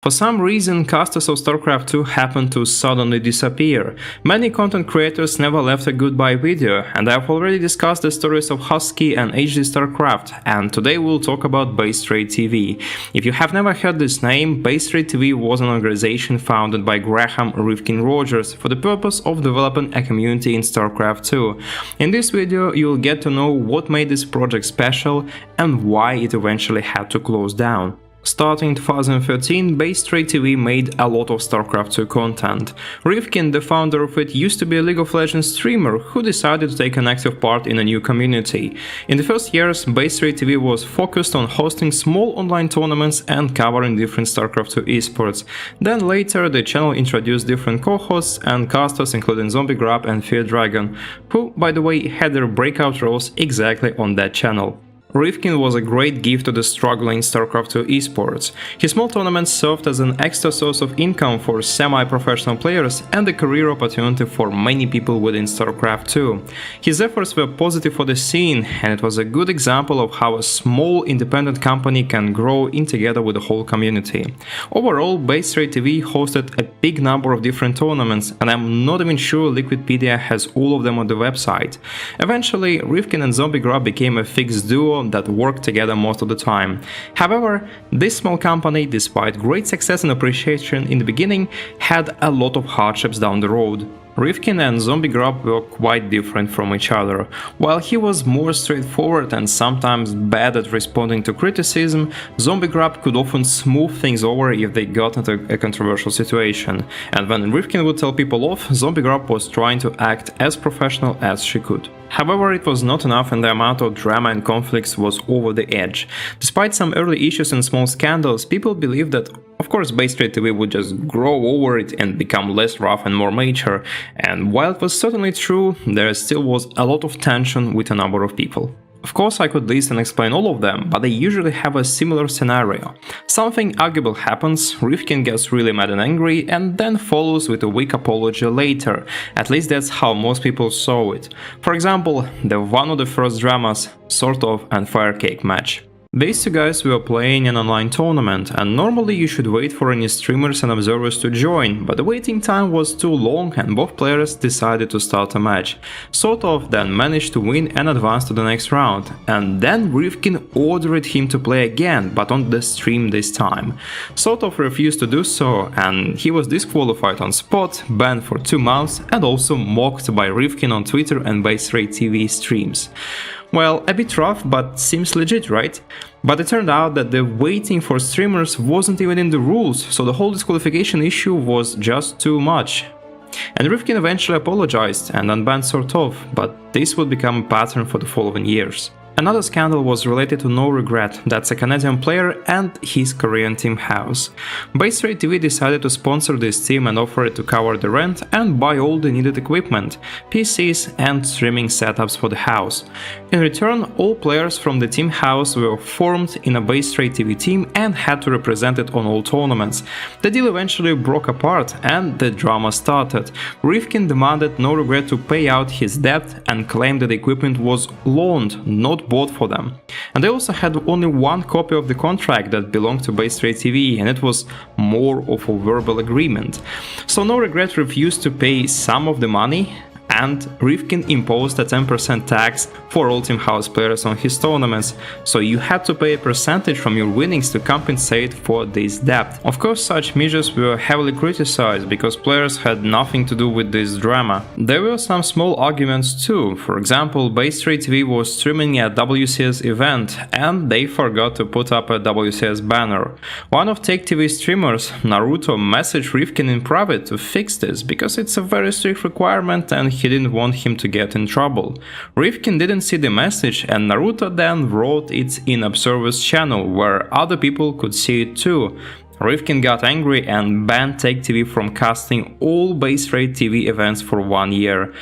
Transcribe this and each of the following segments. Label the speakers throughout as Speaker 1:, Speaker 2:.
Speaker 1: For some reason, casters of StarCraft 2 happened to suddenly disappear. Many content creators never left a goodbye video, and I've already discussed the stories of Husky and HD StarCraft, and today we'll talk about BaseTradeTV. If you have never heard this name, BaseTradeTV was an organization founded by Graham Rifkin Rogers for the purpose of developing a community in StarCraft 2. In this video, you'll get to know what made this project special and why it eventually had to close down. Starting in 2013, BaseTradeTV made a lot of StarCraft 2 content. Rifkin, the founder of it, used to be a League of Legends streamer who decided to take an active part in a new community. In the first years, BaseTradeTV was focused on hosting small online tournaments and covering different StarCraft 2 esports. Then later, the channel introduced different co-hosts and casters including ZombieGrub and Feardragon, who, by the way, had their breakout roles exactly on that channel. Rifkin was a great gift to the struggling StarCraft 2 esports. His small tournaments served as an extra source of income for semi-professional players and a career opportunity for many people within StarCraft 2. His efforts were positive for the scene, and it was a good example of how a small independent company can grow in together with the whole community. Overall, BaseTradeTV hosted a big number of different tournaments, and I'm not even sure Liquidpedia has all of them on the website. Eventually, Rifkin and ZombieGrub became a fixed duo that worked together most of the time. However, this small company, despite great success and appreciation in the beginning, had a lot of hardships down the road. Rifkin and ZombieGrub were quite different from each other. While he was more straightforward and sometimes bad at responding to criticism, ZombieGrub could often smooth things over if they got into a controversial situation. And when Rifkin would tell people off, ZombieGrub was trying to act as professional as she could. However, it was not enough, and the amount of drama and conflicts was over the edge. Despite some early issues and small scandals, people believed that, of course, BaseTradeTV would just grow over it and become less rough and more mature. And while it was certainly true, there still was a lot of tension with a number of people. Of course, I could list and explain all of them, but they usually have a similar scenario. Something arguable happens, Rifkin gets really mad and angry, and then follows with a weak apology later. At least that's how most people saw it. For example, one of the first dramas, SortOf and Firecake match. These two guys were playing an online tournament, and normally you should wait for any streamers and observers to join, but the waiting time was too long and both players decided to start a match. SortOf then managed to win and advance to the next round, and then Rifkin ordered him to play again, but on the stream this time. SortOf refused to do so, and he was disqualified on spot, banned for 2 months, and also mocked by Rifkin on Twitter and BaseTradeTV streams. Well, a bit rough, but seems legit, right? But it turned out that the waiting for streamers wasn't even in the rules, so the whole disqualification issue was just too much. And Rifkin eventually apologized and unbanned SortOf, but this would become a pattern for the following years. Another scandal was related to NoRegret, that's a Canadian player, and his Korean teamhouse. BaseTradeTV decided to sponsor this team and offer it to cover the rent and buy all the needed equipment, PCs and streaming setups for the house. In return, all players from the teamhouse were formed in a BaseTradeTV team and had to represent it on all tournaments. The deal eventually broke apart and the drama started. Rifkin demanded NoRegret to pay out his debt and claimed that the equipment was loaned, not bought for them. And they also had only one copy of the contract that belonged to BaseTradeTV, and it was more of a verbal agreement. So NoRegret refused to pay some of the money, and Rifkin imposed a 10% tax for all teamhouse players on his tournaments, so you had to pay a percentage from your winnings to compensate for this debt. Of course, such measures were heavily criticized because players had nothing to do with this drama. There were some small arguments too. For example, BaseTradeTV was streaming a WCS event and they forgot to put up a WCS banner. One of TakeTV streamers, Naruto, messaged Rifkin in private to fix this because it's a very strict requirement and he didn't want him to get in trouble. Rifkin didn't see the message, and Naruto then wrote it in Observer's channel where other people could see it too. Rifkin got angry and banned TakeTV from casting all BaseTradeTV events for 1 year.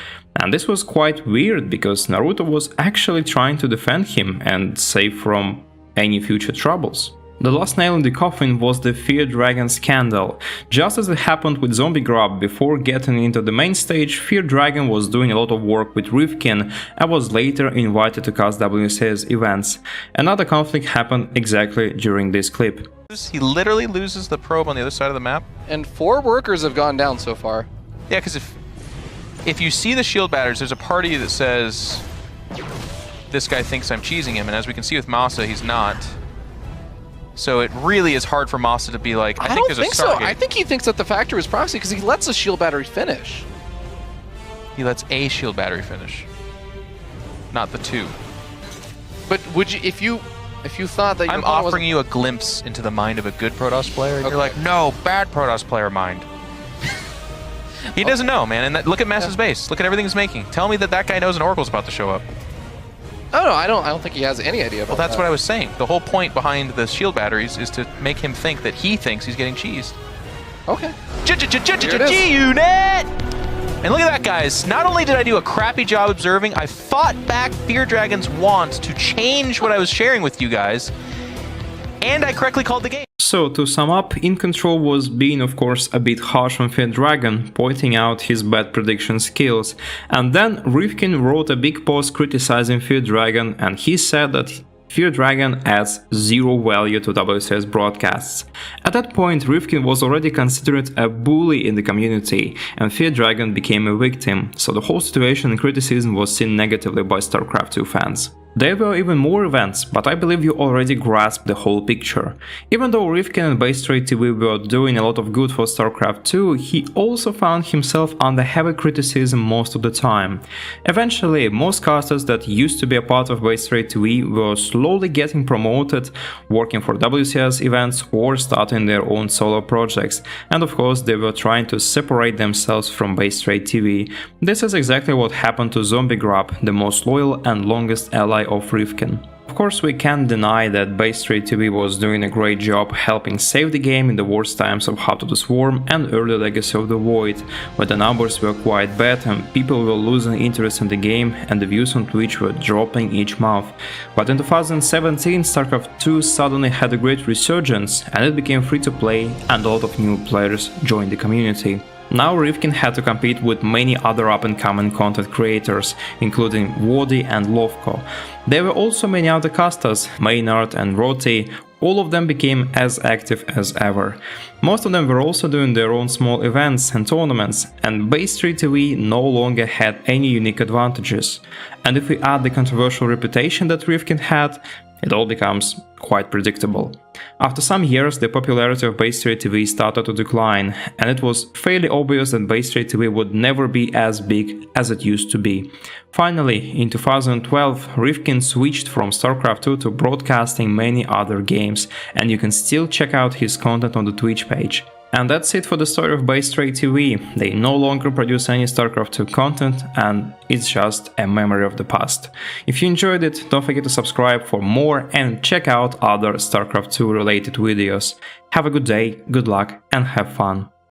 Speaker 1: And this was quite weird because Naruto was actually trying to defend him and save from any future troubles. The last nail in the coffin was the Feardragon scandal. Just as it happened with ZombieGrub, before getting into the main stage, Feardragon was doing a lot of work with Rifkin and was later invited to cast WCS events. Another conflict happened exactly during this clip.
Speaker 2: He literally loses the probe on the other side of the map.
Speaker 3: And 4 workers have gone down so far.
Speaker 2: Yeah, because if you see the shield batters, there's a party that says, this guy thinks I'm cheesing him, and as we can see with Masa, he's not. So it really is hard for Masa to be like, I think there's a Stargate.
Speaker 3: I think he thinks that the factory is proxy because he lets the shield battery finish.
Speaker 2: He lets a shield battery finish, not the 2.
Speaker 3: But would you, if you thought that
Speaker 2: I'm offering you a glimpse into the mind of a good Protoss player, and you're like, no, bad Protoss player mind. He doesn't know, man. And look at Masa's base. Look at everything he's making. Tell me that that guy knows an Oracle's about to show up.
Speaker 3: Oh no, I don't think he has any idea about that.
Speaker 2: Well, that's what I was saying. The whole point behind the shield batteries is to make him think that he thinks he's getting cheesed.
Speaker 3: Okay.
Speaker 2: G-Unit! And look at that, guys. Not only did I do a crappy job observing, I fought back Feardragon's want to change what I was sharing with you guys, and I correctly called the game.
Speaker 1: So, to sum up, In Control was being of course a bit harsh on Feardragon, pointing out his bad prediction skills, and then Rifkin wrote a big post criticizing Feardragon, and he said that Feardragon adds zero value to WCS broadcasts. At that point, Rifkin was already considered a bully in the community, and Feardragon became a victim, so the whole situation and criticism was seen negatively by StarCraft 2 fans. There were even more events, but I believe you already grasped the whole picture. Even though Rifkin and BaseTradeTV were doing a lot of good for StarCraft 2, he also found himself under heavy criticism most of the time. Eventually, most casters that used to be a part of BaseTradeTV were slowly getting promoted, working for WCS events or starting their own solo projects, and of course they were trying to separate themselves from BaseTradeTV. This is exactly what happened to ZombieGrub, the most loyal and longest ally of Rifkin. Of course, we can't deny that BaseTradeTV was doing a great job helping save the game in the worst times of Heart of the Swarm and early Legacy of the Void, where the numbers were quite bad and people were losing interest in the game and the views on Twitch were dropping each month. But in 2017, StarCraft 2 suddenly had a great resurgence and it became free to play and a lot of new players joined the community. Now Rifkin had to compete with many other up-and-coming content creators, including Wadi and Lovko. There were also many other casters, Maynarde and Roti. All of them became as active as ever. Most of them were also doing their own small events and tournaments, and BaseTradeTV no longer had any unique advantages. And if we add the controversial reputation that Rifkin had, it all becomes quite predictable. After some years, the popularity of BaseTradeTV started to decline, and it was fairly obvious that BaseTradeTV would never be as big as it used to be. Finally, in 2012, Rifkin switched from StarCraft 2 to broadcasting many other games, and you can still check out his content on the Twitch page. And that's it for the story of BaseTradeTV. They no longer produce any StarCraft 2 content, and it's just a memory of the past. If you enjoyed it, don't forget to subscribe for more and check out other StarCraft 2 related videos. Have a good day, good luck, and have fun.